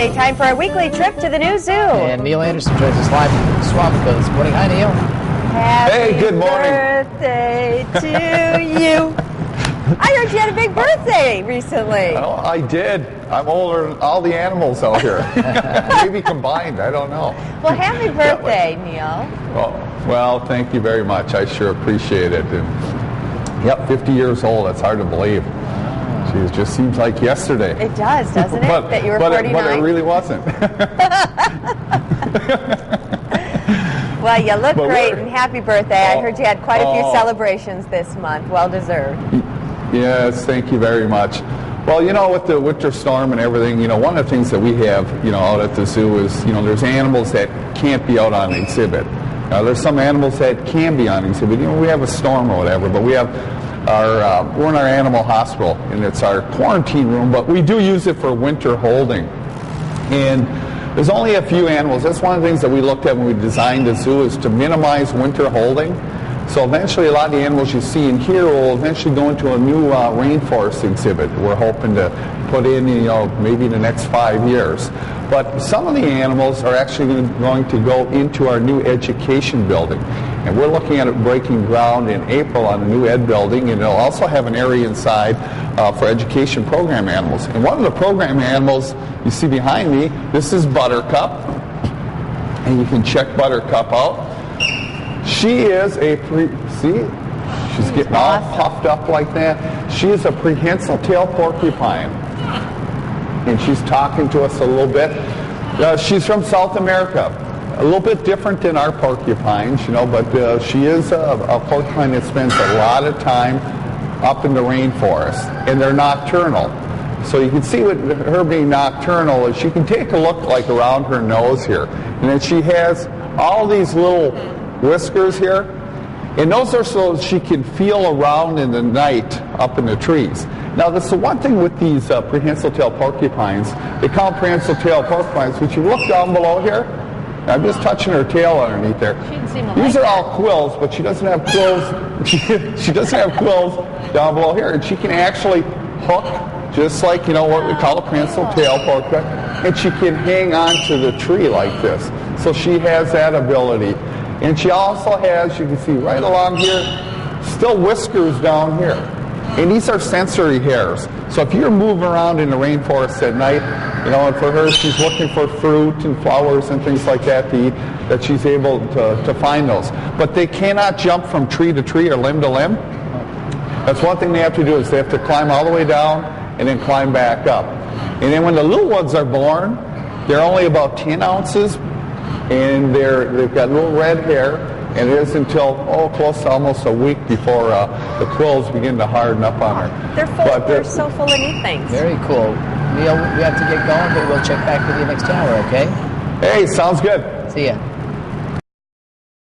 birthday. Time for our weekly trip to the new zoo. And Neil Anderson joins us live from Swamico this morning. Hi, Neil. Happy good morning. birthday to you. I heard you had a big birthday recently. Oh, I did. I'm older than all the animals out here. Maybe combined, I don't know. Well, happy birthday, Neil. Oh, well, thank you very much. I sure appreciate it. And, yep, 50 years old. That's hard to believe. Geez, it just seems like yesterday. It does, doesn't it? That you were 49? But it really wasn't. Well, you look great, and happy birthday. I heard you had quite a few celebrations this month. Well deserved. Yes, thank you very much. Well, you know, with the winter storm and everything, you know, one of the things that we have, you know, out at the zoo is, you know, there's animals that can't be out on exhibit. There's some animals that can be on exhibit. You know, we have a storm or whatever, but we have we're in our animal hospital, and it's our quarantine room, but we do use it for winter holding. And there's only a few animals. That's one of the things that we looked at when we designed the zoo, is to minimize winter holding. So eventually a lot of the animals you see in here will eventually go into a new rainforest exhibit we're hoping to put in, you know, maybe in the next 5 years. But some of the animals are actually going to go into our new education building. And we're looking at it breaking ground in April on the new ed building, and it'll also have an area inside for education program animals. And one of the program animals you see behind me, this is Buttercup. And you can check Buttercup out. She is she's getting all puffed up like that. She is a prehensile tail porcupine. And she's talking to us a little bit. She's from South America. A little bit different than our porcupines, you know, but she is a porcupine that spends a lot of time up in the rainforest. And they're nocturnal. So you can see with her being nocturnal is she can take a look like around her nose here. And then she has all these little whiskers here, and those are so she can feel around in the night up in the trees. Now, that's the one thing with these prehensile tail porcupines. They call them prehensile tail porcupines, but you look down below here, I'm just touching her tail underneath there. These are all quills, but she doesn't have quills. She doesn't have quills down below here, and she can actually hook, just like, you know, what we call a prehensile tail porcupine, and she can hang on to the tree like this. So she has that ability. And she also has, you can see right along here, still whiskers down here. And these are sensory hairs. So if you're moving around in the rainforest at night, you know, and for her, she's looking for fruit and flowers and things like that to eat, that she's able to find those. But they cannot jump from tree to tree or limb to limb. That's one thing they have to do, is they have to climb all the way down and then climb back up. And then when the little ones are born, they're only about 10 ounces. And they've got little red hair, and it is until close to almost a week before the quills begin to harden up on her. They're so full of neat things. Very cool. Neil, we have to get going, but we'll check back with you next hour, okay? Hey, sounds good. See ya.